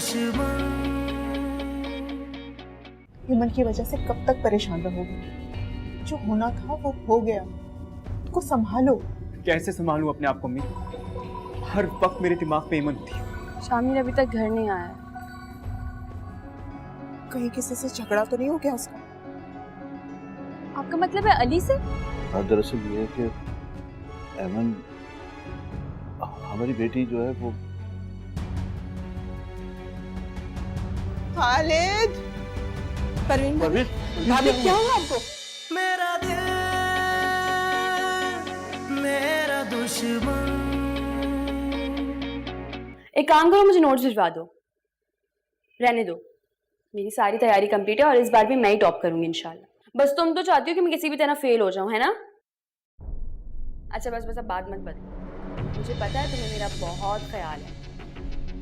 दुश्मन। हेमंत की वजह से कब तक परेशान रहोगे? जो होना था वो हो गया, उसको संभालो। कैसे संभालूं अपने आप को अम्मी? हर वक्त मेरे दिमाग में हेमंत थी। शामिर अभी तक घर नहीं आया है। कहीं किसी से झगड़ा तो नहीं हो गया उसका? आपका मतलब है अली से? हाँ, दरअसल ये है कि एमन हमारी बेटी जो है वो खालिद, परवीन भाभी, क्या हुआ आपको? मेरा दिल मेरा दुश्मन। एक काम करो, मुझे नोट्स भिजवा दो। रहने दो, मेरी सारी तैयारी कंप्लीट है और इस बार भी मैं ही टॉप करूंगी इंशाल्लाह। बस तुम तो चाहती हो कि मैं किसी भी तरह फेल हो जाऊं, है ना? अच्छा बस अब बात मत बदलो। मुझे पता है तुम्हें मेरा बहुत ख्याल है।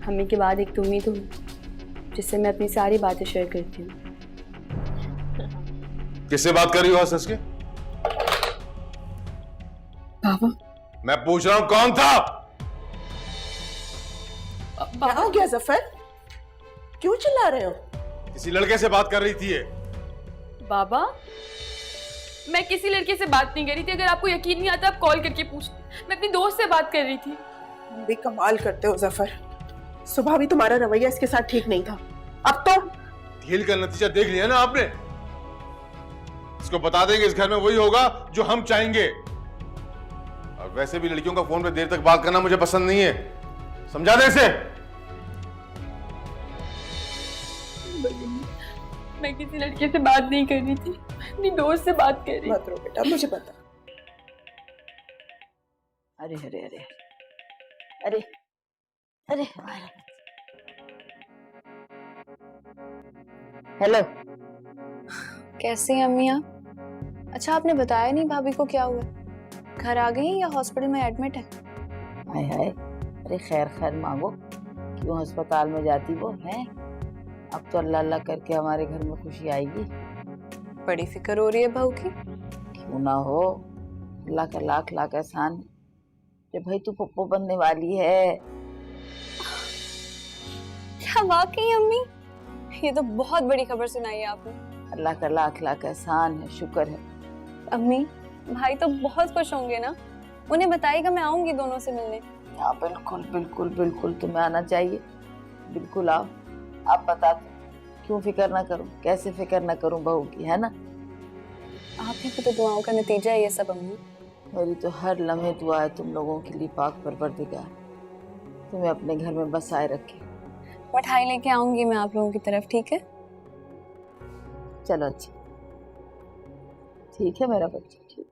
मम्मी के बाद एक तुम ही तो जिससे मैं अपनी सारी बातें शेयर करती हूँ। किससे बात कर रही हो हंस के? बाबा, मैं पूछ रहा हूं कौन था? क्या हो गया जफर? क्यों चिल्ला रहे हो? किसी लड़के से बात कर रही थी ये। बाबा, मैं किसी लड़के से बात नहीं कर रही थी। अगर आपको यकीन नहीं आता आप कॉल करके पूछ। मैं अपनी दोस्त से बात कर रही थी। भी कमाल करते हो जफर। सुबह भी तुम्हारा रवैया इसके साथ ठीक नहीं था, अब तो ढील का नतीजा देख लिया ना आपने। इसको बता देंगे इस घर में वही होगा जो हम चाहेंगे। और वैसे भी लड़कियों का फोन पे देर तक बात करना मुझे पसंद नहीं है। समझा दे इसे। मैं किसी लड़के से बात नहीं कर रही थी, अपनी दोस्त से बात कर रही। मत रो बेटा, मुझे पता। अरे अरे अरे अरे अरे हेलो, कैसे हैं अम्मी आप? अच्छा आपने बताया नहीं भाभी को क्या हुआ? घर आ गई या हॉस्पिटल में एडमिट है? हाय हाय, अरे खैर खैर मांगो, क्यों अस्पताल में जाती वो है? अब तो अल्लाह अल्लाह करके हमारे घर में खुशी आएगी। बड़ी फिक्र हो रही है बहू की। क्यों ना हो, अल्लाह का लाख लाख एहसान है कि भाई तू पप्पो बनने वाली है। क्या वाकई अम्मी? ये तो बहुत बड़ी खबर सुनाई है आपने। अल्लाह का लाख लाख एहसान है, शुक्र है। अम्मी, भाई तो बहुत खुश होंगे ना? उन्हें बताइएगा मैं आऊंगी दोनों से मिलने। हाँ बिल्कुल बिल्कुल बिल्कुल, तुम्हें आना चाहिए, बिल्कुल आओ। आप बता दो, क्यों फिक्र ना करूं, कैसे फिक्र ना करूं बहू की, है ना? आप ही की तो दुआओं का नतीजा है ये सब अम्मी। मेरी तो हर लम्हे दुआ है तुम लोगों के लिए, पाक परवरदिगार तुम्हें अपने घर में बसाए रखे। मिठाई लेके आऊंगी मैं आप लोगों की तरफ, ठीक है? चलो अच्छा, ठीक है मेरा बच्चा, ठीक।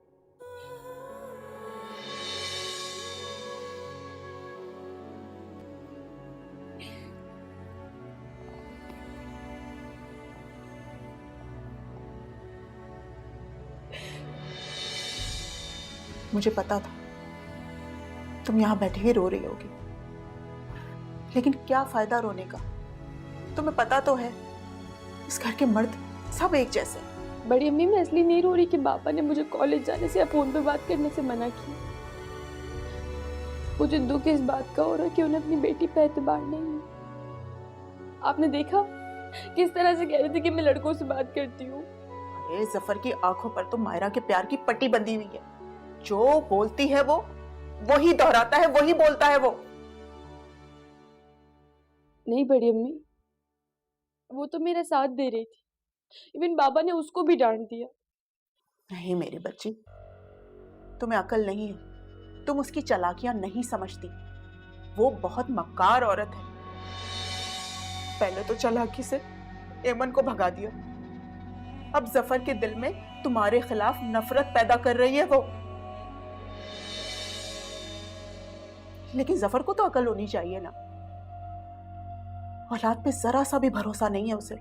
मुझे पता था तुम यहाँ बैठे ही रो रही होगी, लेकिन क्या फायदा रोने का? तुम्हें पता तो है इस घर के मर्द सब एक जैसे हैं। बड़ी अम्मी, मैं इसलिए नहीं रो रही कि पापा ने मुझे कॉलेज जाने से या फोन पे बात करने से मना किया। मुझे दुख इस बात का हो रहा है कि उन्हें अपनी बेटी पे एतबार नहीं है। आपने देखा किस तरह से कह रही थी कि मैं लड़कों से बात करती हूँ। अरे जफर की आंखों पर तो मायरा के प्यार की पट्टी बंधी हुई है। जो बोलती है वो वही दोहराता है, वही बोलता है वो। नहीं बड़ी अम्मी, वो तो मेरा साथ दे रही थी। इवन बाबा ने उसको भी डांट दिया। नहीं मेरी बच्ची, तुम्हें अकल नहीं है, तुम उसकी चालाकियां नहीं समझती। वो बहुत मक्कार औरत है। पहले तो चालाकी से एमन को भगा दिया, अब जफर के दिल में तुम्हारे खिलाफ नफरत पैदा कर रही है वो। लेकिन जफर को तो अकल होनी चाहिए ना। औलाद पे जरा सा भी भरोसा नहीं है उसे।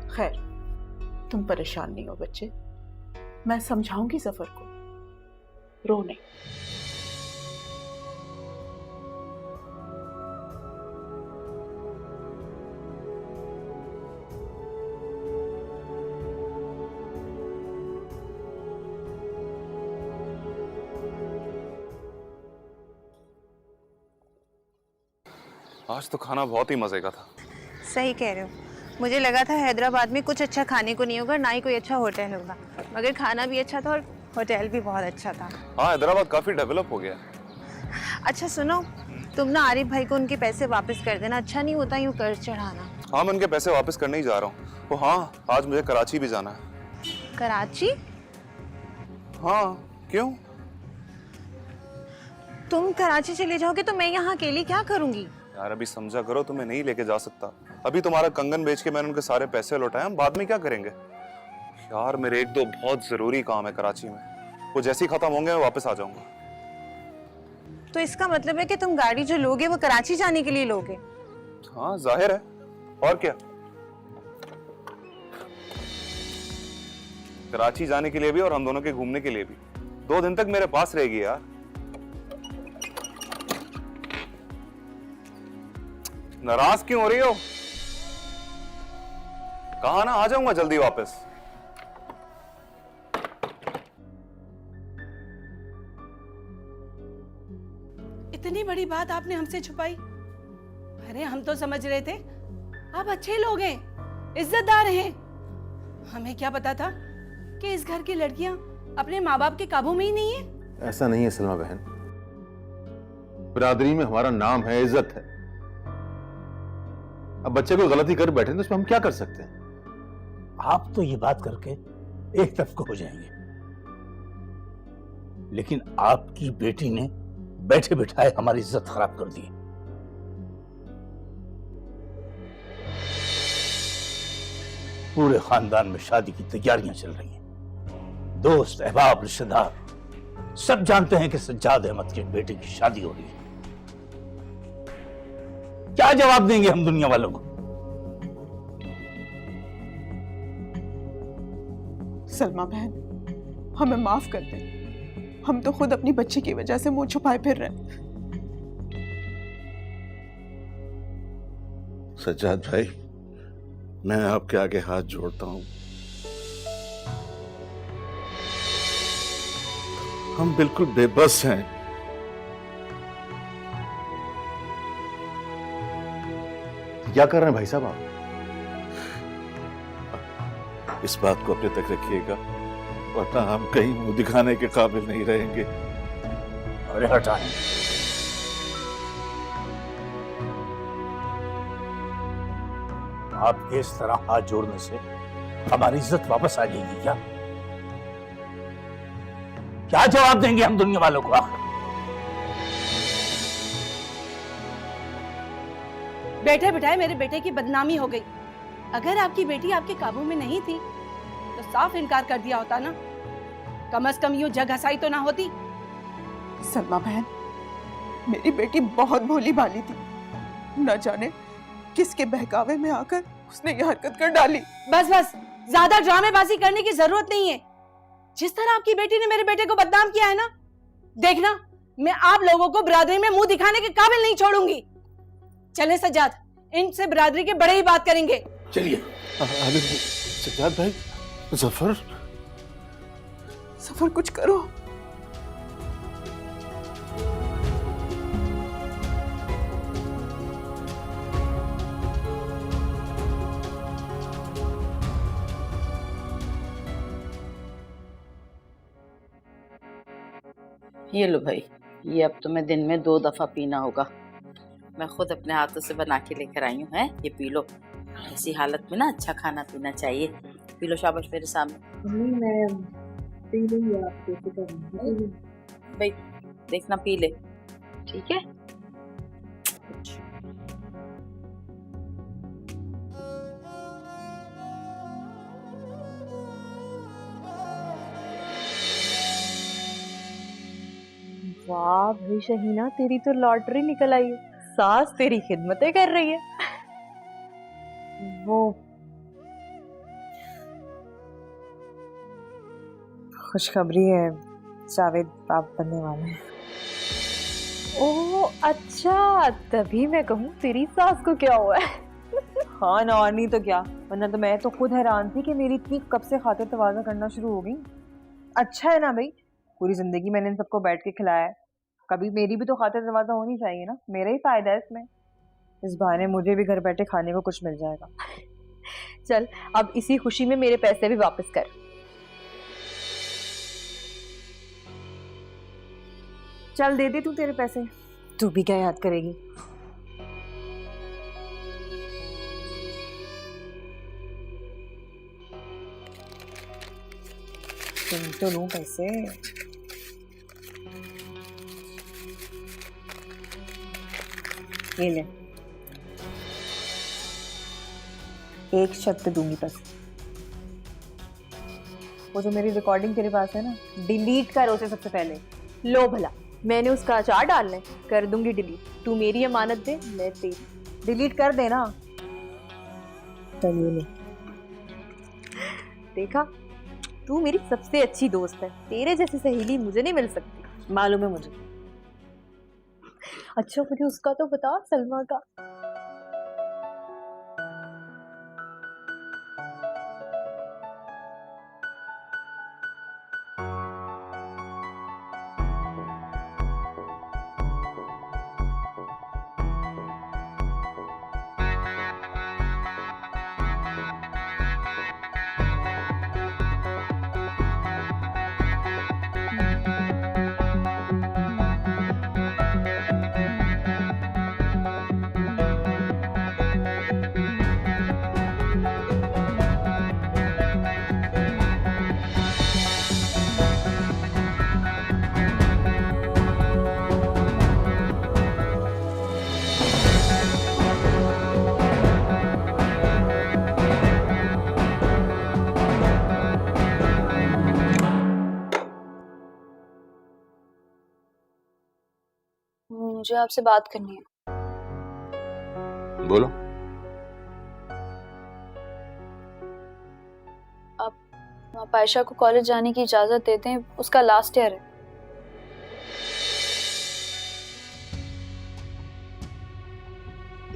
खैर, तुम परेशान नहीं हो बच्चे, मैं समझाऊंगी जफर को। रो नहीं। आज तो खाना बहुत ही मजे का था। सही कह रहे हो। मुझे लगा था हैदराबाद में कुछ अच्छा खाने को नहीं होगा, ना ही कोई अच्छा होटल होगा, मगर खाना भी अच्छा था और होटल भी बहुत अच्छा था। हाँ, हैदराबाद काफी डेवलप हो गया। अच्छा सुनो, तुम ना आरिफ भाई को उनके पैसे वापस कर देना, अच्छा नहीं होता यूँ कर्ज चढ़ाना। हाँ, मैं उनके पैसे वापस करने ही जा रहा हूँ। वो हाँ, आज मुझे कराची भी जाना है। कराची? हाँ, क्यों? तुम कराची चले जाओगे तो मैं यहाँ अकेली क्या करूँगी? यार अभी समझा करो, तुम्हें नहीं लेके जा सकता। अभी तुम्हारा कंगन बेच के मैंने उनके सारे पैसे लौटाए, हम बाद में क्या करेंगे? यार मेरे एक दो बहुत जरूरी काम है कराची में, वो जैसे ही खत्म होंगे मैं वापस आ जाऊंगा। तो इसका मतलब है कि तुम गाड़ी जो लोगे वो कराची जाने के लिए लोगे? हाँ जाहिर है, और क्या। कराची जाने के लिए भी और हम दोनों के घूमने के लिए भी। 2 दिन तक मेरे पास रहेगी यार। नाराज क्यों हो रही हो? कहा ना आ जाऊंगा जल्दी वापस। इतनी बड़ी बात आपने हमसे छुपाई? अरे हम तो समझ रहे थे आप अच्छे लोग हैं, इज्जतदार हैं। हमें क्या पता था कि इस घर की लड़कियां अपने माँ बाप के काबू में ही नहीं है। ऐसा नहीं है सलमा बहन, बिरादरी में हमारा नाम है, इज्जत है। अब बच्चे कोई गलती कर बैठे तो उसमें हम क्या कर सकते हैं? आप तो ये बात करके एक तरफ को हो जाएंगे, लेकिन आपकी बेटी ने बैठे बिठाए हमारी इज्जत खराब कर दी। पूरे खानदान में शादी की तैयारियां चल रही हैं। दोस्त, अहबाब, रिश्तेदार सब जानते हैं कि सज्जाद अहमद के बेटे की शादी हो रही है। क्या जवाब देंगे हम दुनिया वालों को? सलमा बहन, हमें माफ कर दें, हम तो खुद अपनी बच्ची की वजह से मुंह छुपाए फिर रहे हैं। सज्जाद भाई, मैं आपके आगे हाथ जोड़ता हूं। हम बिल्कुल बेबस हैं। क्या कर रहे हैं भाई साहब आप? इस बात को अपने तक रखिएगा, वरना हम कहीं मुंह दिखाने के काबिल नहीं रहेंगे। अरे हटाएं। आपके इस तरह हाथ जोड़ने से हमारी इज्जत वापस आ जाएगी क्या? क्या जवाब देंगे हम दुनिया वालों को? बैठे बिठाए मेरे बेटे की बदनामी हो गई। अगर आपकी बेटी आपके काबू में नहीं थी तो साफ इनकार कर दिया होता ना, कम से कम यूं जग हसाई तो ना होती। सलमा बहन, मेरी बेटी बहुत भोली भाली थी, न जाने किसके बहकावे में आकर उसने ये हरकत कर डाली। बस बस, ज्यादा ड्रामेबाजी करने की जरूरत नहीं है। जिस तरह आपकी बेटी ने मेरे बेटे को बदनाम किया है ना, देखना मैं आप लोगों को बिरादरी में मुंह दिखाने के काबिल नहीं छोड़ूंगी। चले सज्जाद, इनसे बिरादरी के बड़े ही बात करेंगे। चलिए। अरे सज्जाद भाई, जफर सफर कुछ करो। ये लो भाई, ये अब तुम्हें दिन में 2 दफा पीना होगा। मैं खुद अपने हाथों से बना के लेकर आई हूँ। है ये पी लो। ऐसी हालत में ना अच्छा खाना पीना चाहिए। पी लो, शाबाश मेरे सामने। मैं पी लूंगी, आपको भाई देखना पी ले, ठीक है? वाह भाई शहीना, तेरी तो लॉटरी निकल आई है। सास तेरी खिदमतें कर रही है। वो खुशखबरी है, जावेद बाप बनने वाले हैं। ओह अच्छा, तभी मैं कहूँ तेरी सास को क्या हुआ है। हाँ ना, और नहीं तो क्या, वरना तो मैं तो खुद हैरान थी कि मेरी इतनी कब से खातिर तवाज़ा करना शुरू हो गई। अच्छा है ना भाई, पूरी जिंदगी मैंने इन सबको बैठ के खिलाया है, कभी मेरी भी तो खातिर तवाज़ा होनी चाहिए ना, मेरा ही फायदा है इसमें। इस बहाने मुझे भी घर बैठे खाने को कुछ मिल जाएगा। चल अब इसी खुशी में मेरे पैसे भी वापस कर। चल दे दे तू तेरे पैसे, तू भी क्या याद करेगी। तुम तो लूं पैसे। ये ले, एक शर्त दूंगी बस। वो जो मेरी रिकॉर्डिंग तेरे पास है ना, डिलीट कर उसे सबसे पहले। लो भला, मैंने उसका अचार डालना है, कर दूंगी डिलीट। तू मेरी अमानत दे, मैं तेरी। डिलीट कर देना। चलिए ले। देखा, तू मेरी सबसे अच्छी दोस्त है। तेरे जैसी सहेली मुझे नहीं मिल सकती। मालूम है मुझे। अच्छा मुझे उसका तो बता, सलमा का। मुझे आपसे बात करनी है। बोलो। आप आयशा को कॉलेज जाने की इजाजत देते हैं, उसका लास्ट ईयर है।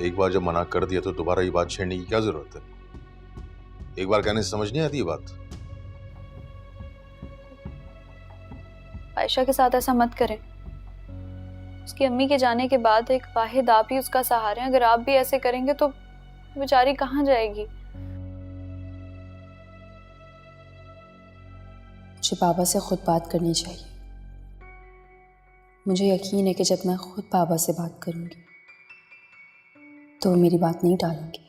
एक बार जब मना कर दिया तो दोबारा ये बात छेड़ने की क्या जरूरत है? एक बार कहने से समझ नहीं आती ये बात? आयशा के साथ ऐसा मत करें। उसकी अम्मी के जाने के बाद एक वाहिद आप ही उसका सहारा हैं। अगर आप भी ऐसे करेंगे तो बेचारी कहाँ जाएगी? मुझे बाबा से खुद बात करनी चाहिए। मुझे यकीन है कि जब मैं खुद बाबा से बात करूंगी तो वो मेरी बात नहीं टालेंगे।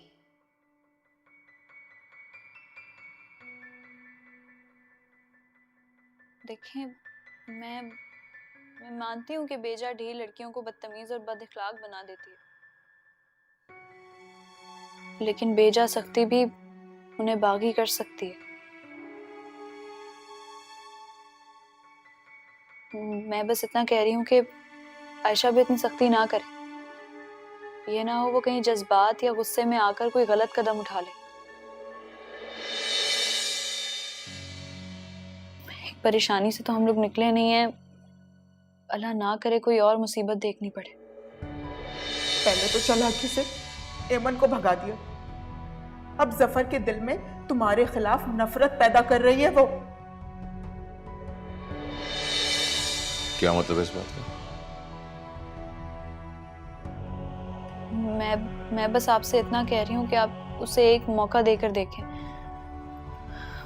देखें, मैं मानती हूँ कि बेजा ढील लड़कियों को बदतमीज और बदअखलाक बना देती है, लेकिन बेजा सख्ती भी उन्हें बागी कर सकती है। मैं बस इतना कह रही हूँ कि आयशा भी इतनी सख्ती ना करे। ये ना हो वो कहीं जज्बात या गुस्से में आकर कोई गलत कदम उठा ले। एक परेशानी से तो हम लोग निकले नहीं हैं, अल्लाह ना करे कोई और मुसीबत देखनी पड़े। पहले तो चालाकी से एमन को भगा दिया, अब जफर के दिल में तुम्हारे खिलाफ नफरत पैदा कर रही है वो। क्या मतलब है इस बात का? मैं बस आपसे इतना कह रही हूँ कि आप उसे एक मौका देकर देखें।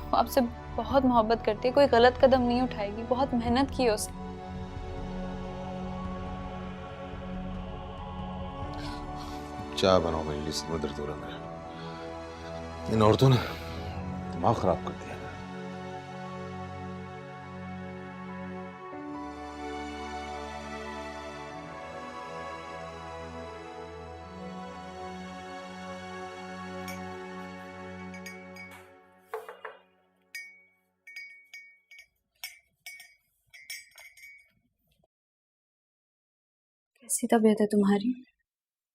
वो आपसे बहुत मोहब्बत करती है, कोई गलत कदम नहीं उठाएगी। बहुत मेहनत की है उसने। चाय बनाओ मेरे लिए, सिर में दर्द हो रहा है मेरा। इन औरतों ने दिमाग खराब कर दिया। कैसी तबीयत है तुम्हारी?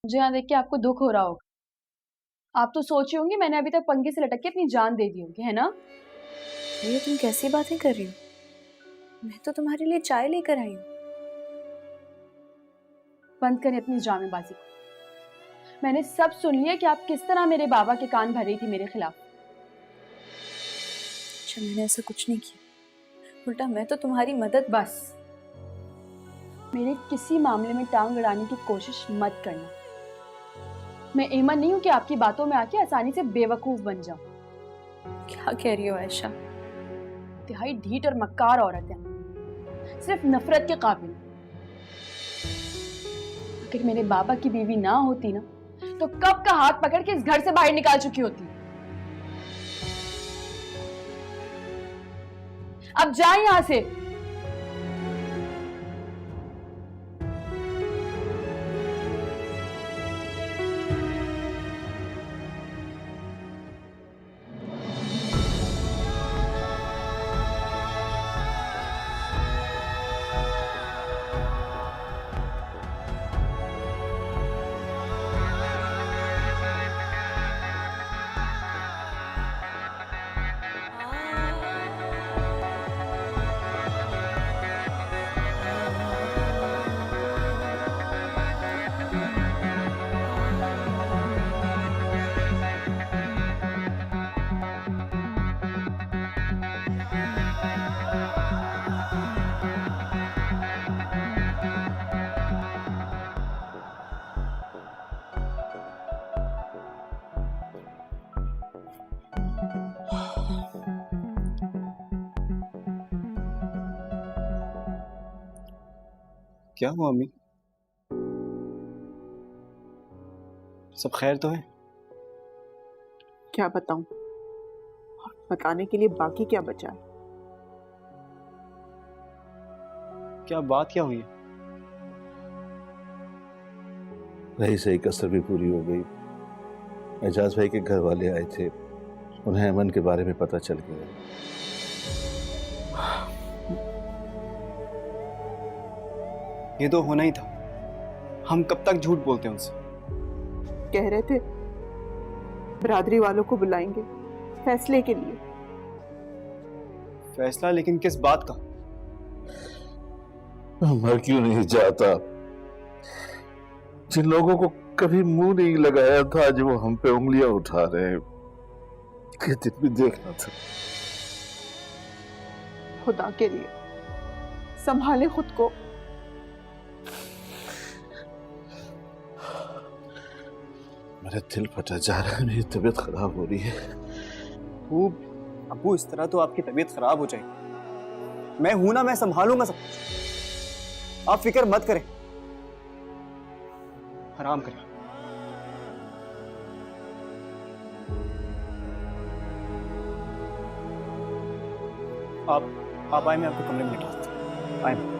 मुझे यहाँ देख के आपको दुख हो रहा होगा। आप तो सोच रही होंगी मैंने अभी तक पंखे से लटक के अपनी जान दे दी होगी, है ना? ये तुम कैसी बातें कर रही हो? मैं तो तुम्हारे लिए चाय लेकर आई हूँ। बंद करें अपनी ड्रामेबाजी को। मैंने सब सुन लिया कि आप किस तरह मेरे बाबा के कान भर रही थी मेरे खिलाफ। अच्छा, मैंने ऐसा कुछ नहीं किया, उल्टा मैं तो तुम्हारी मदद। बस मेरे किसी मामले में टांग अड़ाने की कोशिश मत करना। मैं एमन नहीं हूं कि आपकी बातों में आके आसानी से बेवकूफ बन जाऊं। क्या कह रही हो आयशा? इंतहाई ढीठ और मक्कार औरत है, सिर्फ नफरत के काबिल। अगर मेरे बाबा की बीवी ना होती ना तो कब का हाथ पकड़ के इस घर से बाहर निकाल चुकी होती। अब जाए यहां से। क्या हुआ अम्मी? सब खैर तो है? क्या बताऊं, बताने के लिए बाकी क्या बचा है? क्या बात क्या हुई है? रही सही कसर भी पूरी हो गई। एजाज भाई के घर वाले आए थे, उन्हें अमन के बारे में पता चल गया। ये तो होना ही था। हम कब तक झूठ बोलते हैं उनसे? कह रहे थे बिरादरी वालों को बुलाएंगे फैसले के लिए। फैसला? लेकिन किस बात का? मर क्यों नहीं जाता? जिन लोगों को कभी मुंह नहीं लगाया था, आज वो हम पे उंगलियां उठा रहे हैं। ये दिन भी देखना था। खुदा के लिए संभाले खुद को। मेरा दिल फटा जा रहा है, मेरी तबीयत खराब हो रही है। अबू इस तरह तो आपकी तबीयत खराब हो जाएगी। मैं हूं ना, मैं संभालूंगा सब कुछ। आप फिक्र मत करें, आराम करें। आप आए, मैं आपको कमरे में लेटा देता हूं। आए।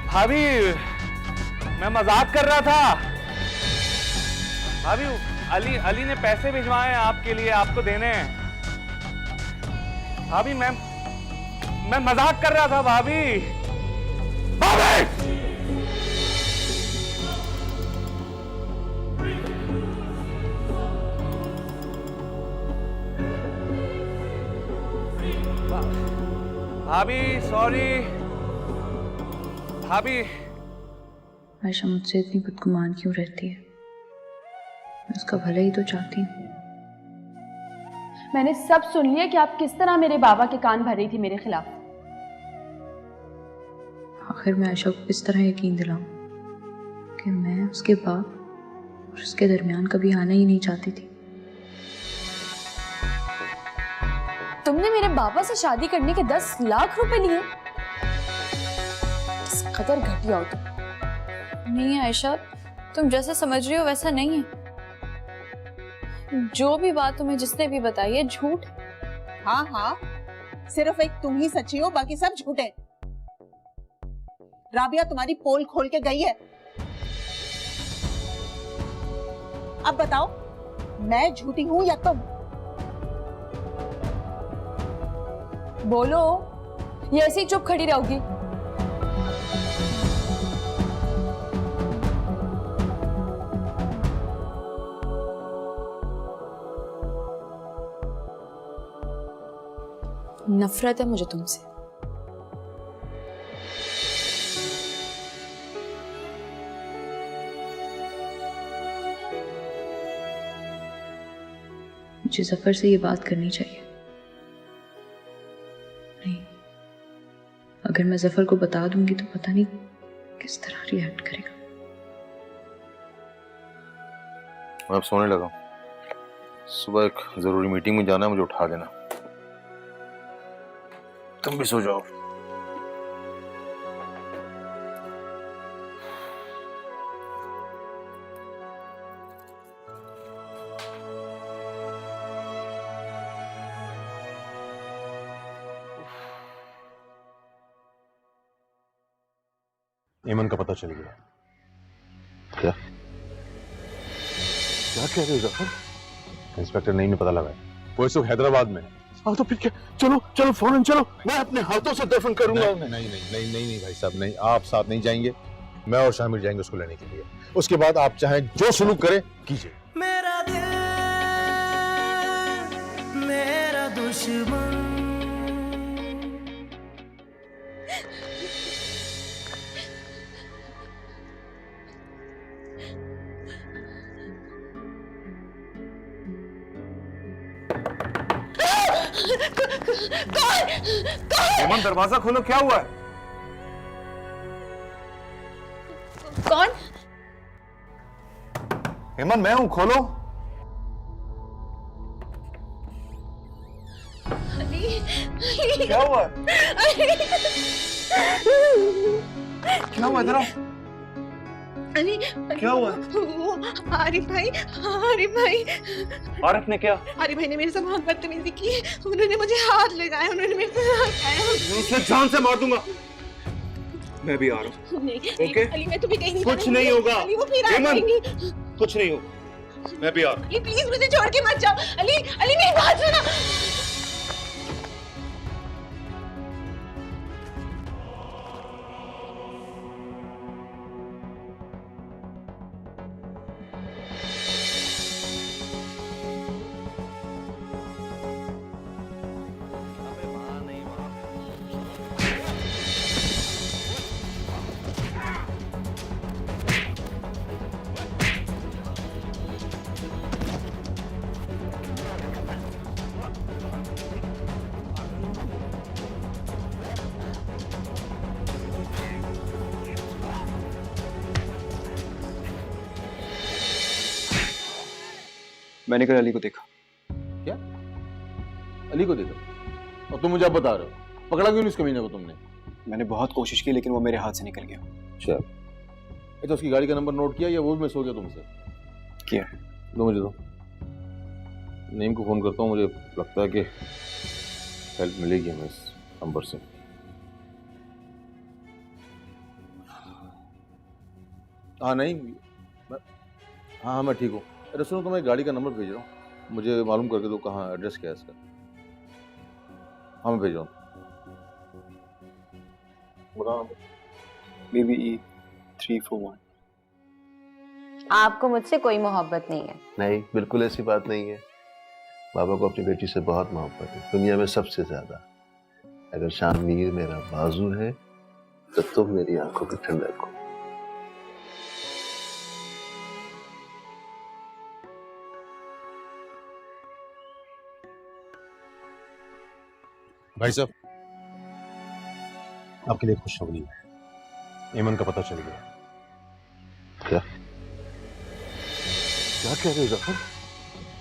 भाभी, मैं मजाक कर रहा था। भाभी, अली ने पैसे भिजवाए हैं आपके लिए, आपको देने हैं। भाभी, मैं मजाक कर रहा था भाभी। भाभी! भाभी सॉरी। भाभी आयशा मुझसे इतनी बदगुमान क्यों रहती है? मैं उसका भला ही तो चाहती हूँ। मैंने सब सुन लिया कि आप किस तरह मेरे बाबा के कान भर रही थी मेरे खिलाफ। आखिर मैं आयशा को किस तरह यकीन दिलाऊं कि मैं उसके बाप और उसके दरमियान कभी आना ही नहीं चाहती थी। तुमने मेरे बाबा से शादी करने के 10 लाख रुपए लिए? किस कदर घटिया हो तुम। नहीं आयशा, तुम जैसे समझ रही हो वैसा नहीं है। जो भी बात तुम्हें जिसने भी बताई है झूठ। हाँ हाँ, सिर्फ एक तुम ही सच्ची हो, बाकी सब झूठे। राबिया तुम्हारी पोल खोल के गई है। अब बताओ, मैं झूठी हूं या तुम? बोलो, ये ऐसे ही चुप खड़ी रहोगी? नफरत है मुझे तुमसे। मुझे जफर से ये बात करनी चाहिए। नहीं, अगर मैं जफर को बता दूंगी तो पता नहीं किस तरह रिएक्ट करेगा। मैं अब सोने लगा। सुबह एक जरूरी मीटिंग में जाना है, मुझे उठा देना। तुम भी सो जाओ। ईमन का पता चल गया। क्या क्या कह रहे हो जफर? इंस्पेक्टर नहीं पता लगा है, वो इस वक्त हैदराबाद में है। तो फिर क्या? चलो चलो फौरन चलो, मैं अपने हाथों से दफन करूंगा उन्हें। नहीं नहीं नहीं नहीं नहीं भाई साहब, नहीं, आप साथ नहीं जाएंगे। मैं और शामिर जाएंगे उसको लेने के लिए। उसके बाद आप चाहे जो सुलूक करें कीजिए। मेरा दिल मेरा दुश्मन। हेमंत, दरवाजा खोलो, क्या हुआ है? कौन? हेमंत, मैं हूं, खोलो। क्या हुआ? क्या हुआ? इधर आओ। अली, क्या हुआ? वो आरिफ भाई, आरिफ भाई। आरिफ ने क्या? आरिफ भाई ने मेरे से बहुत बदतमीजी की। उन्होंने मुझे हाथ लगाया, उन्होंने मेरे से हाथ लगाया। मैं उसे जान से मार दूंगा। मैं भी आ रहा हूँ। नहीं, ओके? अली मैं तुम्हें कहीं नहीं कुछ जाने नहीं दूंगी। होगा। अली वो फिर आ हेमंत, जाएंगी। कुछ नहीं होगा। मैं भी आ रहा हूँ। अली प्लीज मुझे छोड़ के मत जाओ। अली, अली मेरी बात सुनो। मैंने कल अली को देखा। क्या? अली को देखा? और तुम मुझे अब बता रहे हो? पकड़ा क्यों नहीं इस कमीने को तुमने? मैंने बहुत कोशिश की लेकिन वो मेरे हाथ से निकल गया। अच्छा, तो उसकी गाड़ी का नंबर नोट किया या वो भी मिस हो गया तुमसे? किया। दो मुझे दो। नेम को फोन करता हूँ, मुझे लगता है कि हेल्प मिलेगी हमें इस नंबर से। हाँ नहीं, हाँ मैं ठीक हूँ। अरे सुनो, तो मैं गाड़ी का नंबर भेज रहा हूँ, मुझे मालूम करके दो कहाँ, एड्रेस क्या है इसका। हाँ मैं भेज रहा हूँ। बताओ। BBE 341। आपको मुझसे कोई मोहब्बत नहीं है? नहीं, बिल्कुल ऐसी बात नहीं है। बाबा को अपनी बेटी से बहुत मोहब्बत है, दुनिया में सबसे ज्यादा। अगर शामिर मेरा बाजू है तो तुम मेरी आंखों की ठंडक हो। भाई साहब, आपके लिए खुशखबरी है, ईमन का पता चल गया। क्या क्या कह रहे हो जफर?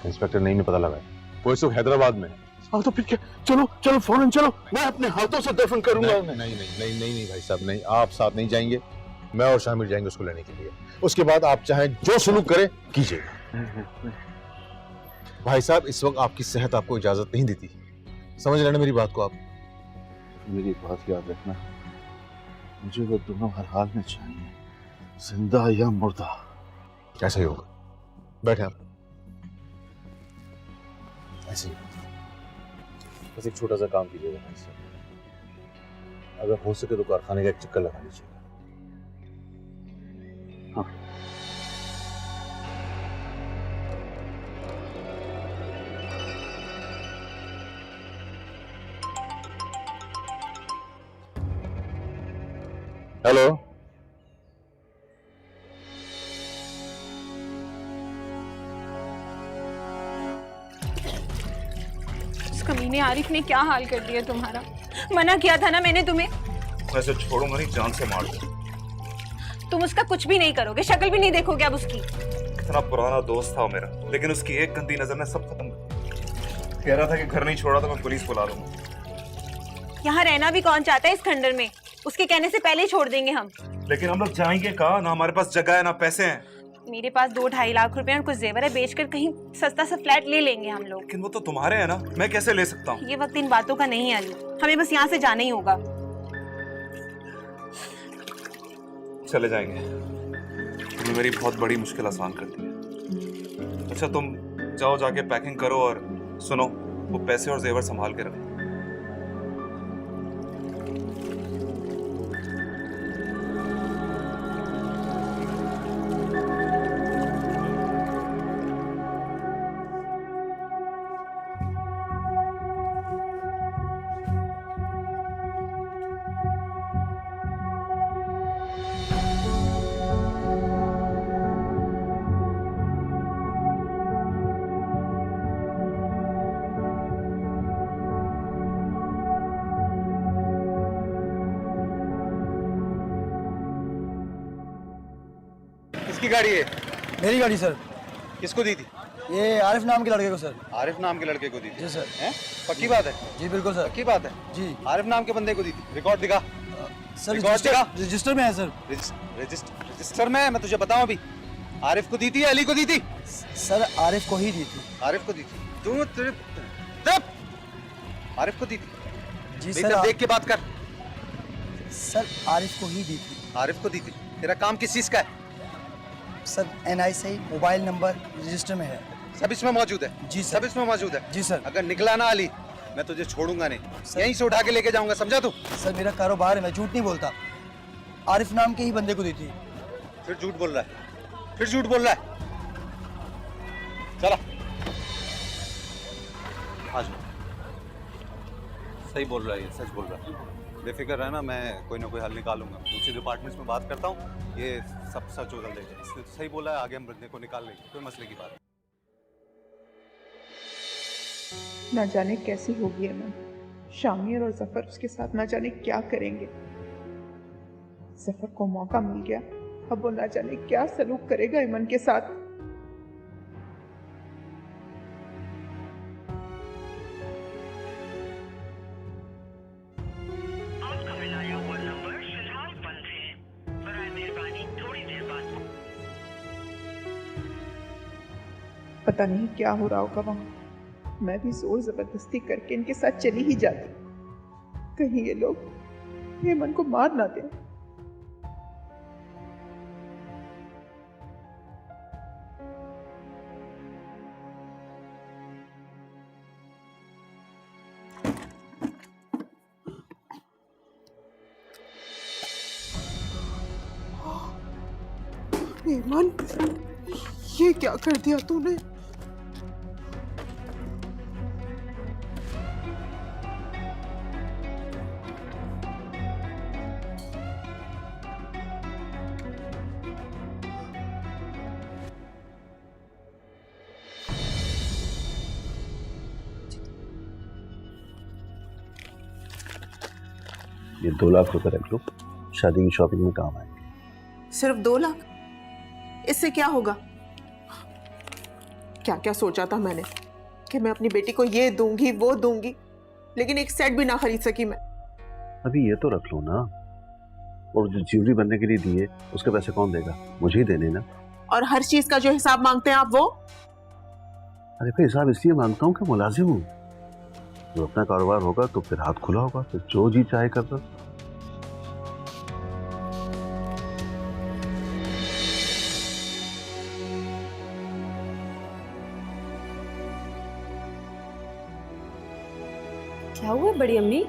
इंस्पेक्टर नहीं में पता लगा है, वो इस वक्त हैदराबाद में है। हाँ तो फिर क्या, चलो चलो फौरन चलो, मैं अपने हाथों से दफन करूंगा उन्हें। नहीं भाई साहब, नहीं, आप साथ नहीं जाएंगे, मैं और शामिर जाएंगे उसको लेने के लिए। उसके बाद आप चाहें जो सुलूक करें कीजिएगा। भाई साहब, इस वक्त आपकी सेहत आपको इजाजत नहीं देती, समझ रहे ना मेरी बात को आप? मेरी बात याद रखना, मुझे वो दोनों हर हाल में चाहिए, जिंदा या मुर्दा। कैसे ही होगा, बैठे आप। ऐसे ही बस एक छोटा सा काम कीजिएगा भाई साहब, अगर हो सके तो कारखाने का एक चक्कर लगा लीजिएगा। हाँ। हेलो, कमीने आरिफ ने क्या हाल कर दिया तुम्हारा? मना किया था ना मैंने तुम्हें। मैं इसे छोड़ूंगा नहीं, जान से मार दूं। तुम उसका कुछ भी नहीं करोगे, शक्ल भी नहीं देखोगे अब उसकी। इतना पुराना दोस्त था मेरा, लेकिन उसकी एक गंदी नजर ने सब खत्म कर दिया। कह रहा था कि घर नहीं छोड़ा तो मैं पुलिस बुला लूंगा। यहाँ रहना भी कौन चाहता है इस खंडर में? उसके कहने से पहले ही छोड़ देंगे हम। लेकिन हम लोग जाएंगे कहाँ? ना हमारे पास जगह है ना पैसे हैं। मेरे पास 2-2.5 लाख रुपए और कुछ जेवर है, बेचकर कहीं सस्ता सा फ्लैट ले लेंगे हम लोग। लेकिन वो तो तुम्हारे है ना, मैं कैसे ले सकता हूँ? ये वक्त इन बातों का नहीं है अली, हमें बस यहाँ से जाना ही होगा। चले जाएंगे, तुमने मेरी बहुत बड़ी मुश्किल आसान कर दी है। अच्छा तुम जाओ, जाके पैकिंग करो और सुनो, वो पैसे और जेवर संभाल के रखो। किसकी गाड़ी है? मेरी गाड़ी सर। किसको दी थी? ये आरिफ नाम के लड़के को सर। आरिफ नाम के लड़के को दी थी? जी सर। हैं? पक्की बात है? जी बिल्कुल सर। पक्की बात है? जी। आरिफ नाम के बंदे को दी थी? रिकॉर्ड दिखा। सर रिकॉर्ड दिखा। रजिस्टर में है सर। रजिस्टर में है? मैं तुझे बताऊं अभी। आरिफ को दी थी या अली को दी थी? सर आरिफ को ही दी थी। आरिफ को दी थी? दोनों तेरे आरिफ को दी थी? जी सर। देख के बात कर। सर आरिफ को ही दी थी। आरिफ को दी थी? तेरा काम किस चीज का है? Sir NIC mobile number register में है। सब इसमें मौजूद है? जी सर। सब इसमें मौजूद है? जी सर। अगर निकला ना अली, मैं तुझे छोड़ूंगा नहीं, यहीं से उठा के लेके जाऊंगा, समझा तू? सर मेरा कारोबार है, मैं झूठ नहीं बोलता। आरिफ नाम के ही बंदे को दी थी। फिर झूठ बोल रहा है, फिर झूठ बोल रहा है। चला आज सही बोल रहा है, ये सच बोल रहा है। बेफिक्र है ना, मैं कोई ना कोई हल निकालूंगा। दूसरे डिपार्टमेंट्स में बात करता हूँ, ये सब सच हो जाएगा। इसने तो सही बोला है, आगे हम बंदे को निकाल लेंगे, कोई मसले की बात नहीं। ना जाने कैसी होगी अमन, शामिर और जफर उसके साथ ना जाने क्या करेंगे। जफर को मौका मिल गया, अब वो ना जाने क्या सलूक करेगा इमन के साथ। पता नहीं क्या हो रहा होगा वहां। मैं भी जोर जबरदस्ती करके इनके साथ चली ही जाती, कहीं ये लोग हेमन को मार ना दें। हेमन, ये क्या कर दिया तूने? ये 2 लाख रुपए रख लो, शादी की शॉपिंग में काम आएंगे। सिर्फ 2 लाख? इससे क्या होगा? क्या क्या सोचा था मैंने कि मैं अपनी बेटी को ये दूंगी वो दूंगी, लेकिन एक सेट भी ना खरीद सकी मैं। अभी ये तो रख लो ना, और जो ज्वेलरी बनने के लिए दिए उसके पैसे कौन देगा? मुझे ही देने ना। और हर चीज का जो हिसाब मांगते हैं आप वो? अरे भाई हिसाब इसलिए मांगता हूँ कि मुलाजिम हूँ, जब अपना कारोबार होगा तो फिर हाथ खुला होगा, फिर जो जी चाहे करना। क्या हुआ बड़ी अम्मी?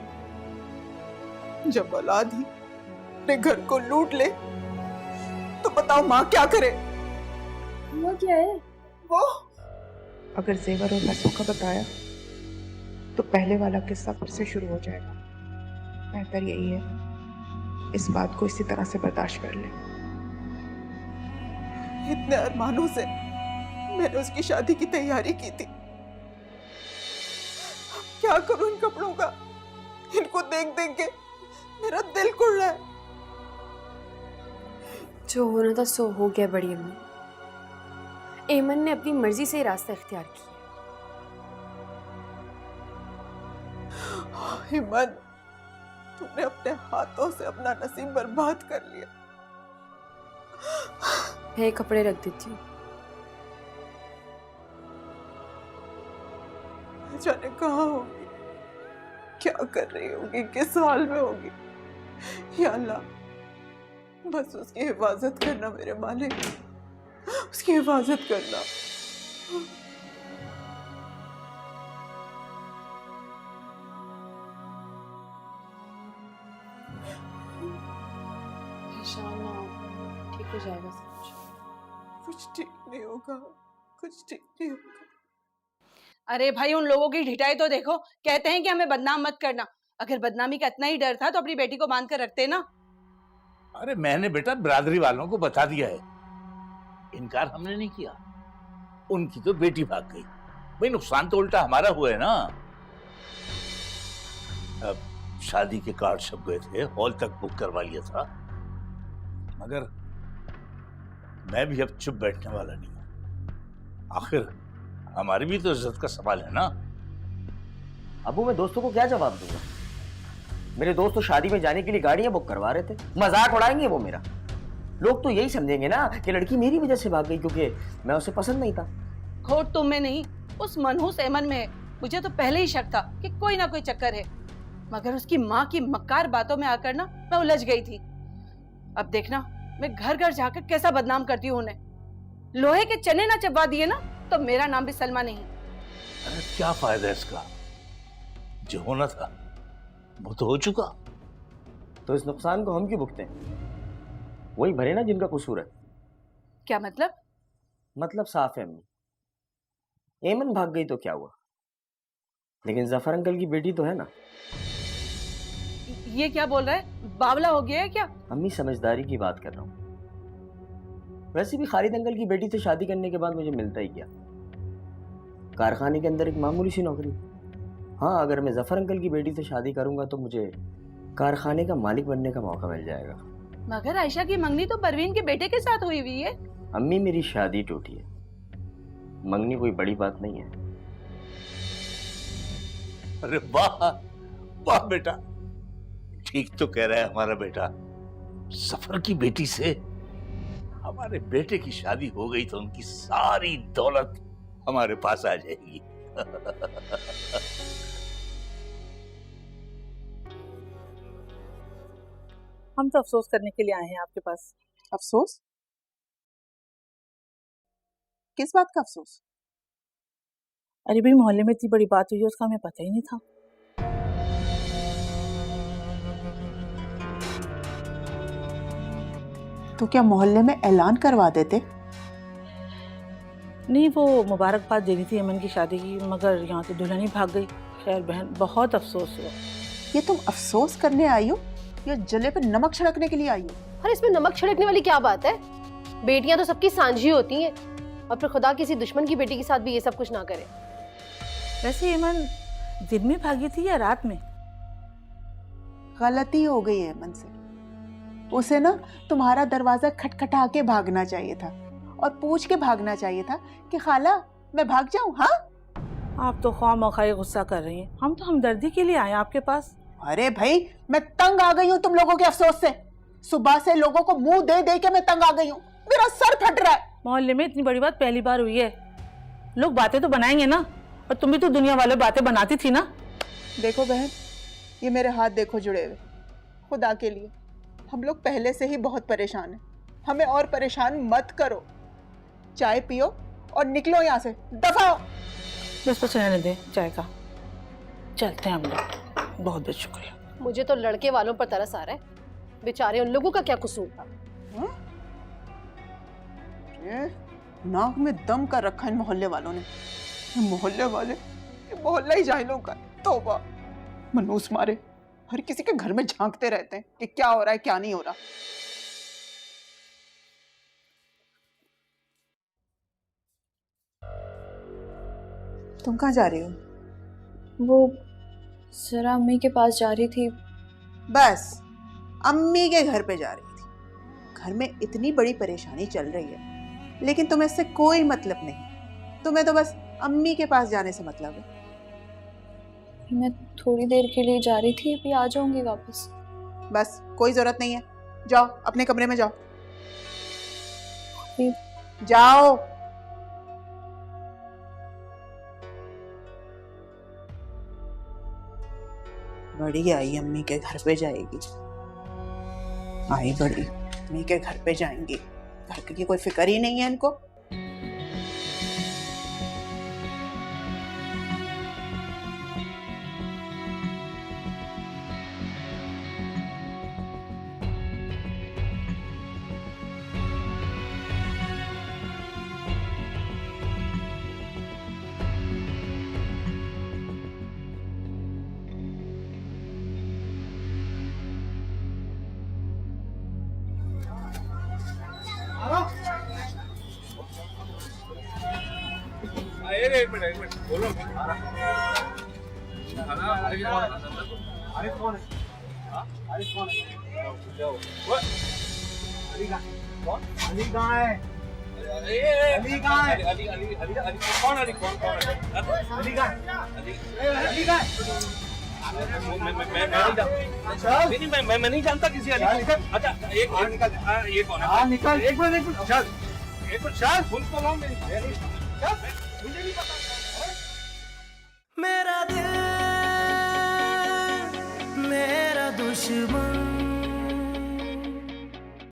जब औलाद ही अपने घर को लूट ले तो बताओ माँ क्या करे? हुआ क्या है? वो अगर जेवर और पैसों का बताया तो पहले वाला किस्सा फिर से शुरू हो जाएगा। बेहतर यही है इस बात को इसी तरह से बर्दाश्त कर ले। इतने अरमानों से मैंने उसकी शादी की तैयारी की थी, क्या करूं इन कपड़ों का? इनको देख देख के मेरा दिल कुड़ रहा है। जो होना था सो हो गया बड़ी अम्मी। एमन ने अपनी मर्जी से रास्ता इख्तियार किया। हेमन, तुमने अपने हाथों से अपना नसीब बर्बाद कर लिया। मैं कपड़े रख देती हूँ। जाने कहाँ होगी, क्या कर रही होगी, किस हाल में होगी। या अल्लाह बस उसकी हिफाजत करना मेरे मालिक, उसकी हिफाजत करना। ठीक हो जाएगा सब कुछ ठीक नहीं होगा, कुछ ठीक नहीं होगा। अरे भाई उन लोगों की ढिठाई तो देखो, कहते हैं कि हमें बदनाम मत करना। अगर बदनामी का इतना ही डर था तो अपनी बेटी को बांध कर रखते ना। अरे मैंने बेटा बिरादरी वालों को बता दिया है, इनकार हमने नहीं किया। उनकी तो बेटी भाग गई, भाई नुकसान तो उल्टा हमारा हुआ है ना। अब शादी के कार्ड छप गए थे, हॉल तक बुक करवा लिया था, मगर मैं भी अब चुप बैठने वाला नहीं हूं। आखिर हमारी भी तो इज्जत का सवाल है ना। अबू मैं दोस्तों को क्या जवाब दूंगा? मेरे दोस्त तो शादी में जाने के लिए गाड़ियां बुक करवा रहे थे, मजाक उड़ाएंगे वो मेरा। लोग तो यही समझेंगे ना कि लड़की मेरी वजह से भाग गई क्योंकि मैं उसे पसंद नहीं था। खोट तुम में नहीं, उस मनहूस एमन में है। मुझे तो पहले ही शक था कि कोई ना कोई चक्कर है, मगर उसकी माँ की मक्कार बातों में आकर ना मैं उलझ गई थी। अब देखना मैं घर घर जाकर कैसा बदनाम करती हूँ उन्हें। लोहे के चने ना चबा दिए ना तो मेरा नाम भी सलमा नहीं। अरे क्या फायदा इसका, जो होना था वो तो हो चुका। तो इस नुकसान को हम क्यों भुगते हैं? वही भरे ना जिनका कसूर है। क्या मतलब? मतलब साफ है अम्मी, एमन भाग गई तो क्या हुआ, लेकिन जफर अंकल की बेटी तो है ना। ये क्या बोल रहा है, बावला हो गया है क्या? अम्मी समझदारी की बात कर रहा हूँ। वैसे भी खालिद अंकल की बेटी से शादी करने के बाद मुझे मिलता ही क्या, कारखाने के अंदर एक मामूली सी नौकरी। हाँ, अगर मैं जफर अंकल की बेटी से शादी करूंगा तो मुझे कारखाने का मालिक बनने का मौका मिल जाएगा। मगर आयशा की मंगनी तो परवीन के बेटे के साथ हुई हुई है। अम्मी मेरी शादी टूटी है, मंगनी कोई बड़ी बात नहीं है। अरे वाह वाह बेटा, ठीक तो कह रहा है हमारा बेटा। सफर की बेटी से हमारे बेटे की शादी हो गई तो उनकी सारी दौलत हमारे पास आ जाएगी। हम तो अफसोस करने के लिए आए हैं आपके पास। अफसोस? किस बात का अफसोस? अरे भाई मोहल्ले में इतनी बड़ी बात हुई है, उसका हमें पता ही नहीं था। तो क्या मोहल्ले में ऐलान करवा देते? नहीं, वो मुबारकबाद देनी थी अमन की शादी की, मगर यहाँ तो दुल्हन ही भाग गई। खैर बहन, बहुत अफसोस हुआ। ये तुम अफसोस करने आई हो या जले पे नमक छिड़कने के लिए आई हो? अरे इसमें नमक छिड़कने वाली क्या बात है? बेटियां तो सबकी सांझी होती हैं, और फिर खुदा किसी दुश्मन की बेटी के साथ भी ये सब कुछ ना करे। वैसे अमन दिन में भागी थी या रात में? गलती हो गई है अमन से। उसे ना तुम्हारा दरवाजा खटखटा के भागना चाहिए था और पूछ के भागना चाहिए था कि खाला मैं भाग जाऊं। हाँ, आप तो ख्वाह मौका गुस्सा कर रही हैं। हम तो हमदर्दी के लिए आए आपके पास। अरे भाई, मैं तंग आ गई हूँ तुम लोगों के अफसोस से। सुबह से लोगों को मुंह दे दे के मैं तंग आ गई हूँ। मेरा सर फट रहा है। मोहल्ले में इतनी बड़ी बात पहली बार हुई है। लोग बातें तो बनाएंगे ना, और तुम भी तो दुनिया वाले बातें बनाती थी ना। देखो बहन, ये मेरे हाथ देखो जुड़े हुए। खुदा के लिए, हम लोग पहले से ही बहुत परेशान हैं। हमें और परेशान मत करो। चाय पियो और निकलो यहाँ से, दफा हो। बस रहने दे चाय का, चलते हैं हम लोग। बहुत बहुत शुक्रिया। मुझे तो लड़के वालों पर तरस आ रहा है। बेचारे उन लोगों का क्या कसूर था? नाक में दम कर रखा है मोहल्ले वालों ने। मोहल्ले वाले, मोहल्ला ही जाहिलों का। तौबा, मनूस मारे हर किसी के घर में झांकते रहते हैं कि क्या हो रहा है क्या नहीं हो रहा। तुम कहाँ जा रही हो? वो जरा अम्मी के पास जा रही थी। बस अम्मी के घर पे जा रही थी। घर में इतनी बड़ी परेशानी चल रही है, लेकिन तुम्हें इससे कोई मतलब नहीं। तुम्हें तो बस अम्मी के पास जाने से मतलब है। मैं थोड़ी देर के लिए जा रही थी, अभी आ जाऊंगी वापस। बस कोई जरूरत नहीं है, जाओ अपने कमरे में जाओ। जाओ। बड़ी आई अम्मी के घर पे जाएगी। आई बड़ी अम्मी के घर पे जाएंगी। घर की कोई फिक्र ही नहीं है इनको। एक मिनट बोलो। आरिफ कौन है? आरिफ कौन है? अली कहाँ है? अली कहाँ है? अली कौन? अली कौन? अली कहाँ है? अली कहाँ है? मैं नहीं जानता किसी अली को। अच्छा एक निकल। ये कौन है? निकल। एक मिनट चल। एक मिनट चल। मुझे नहीं पता।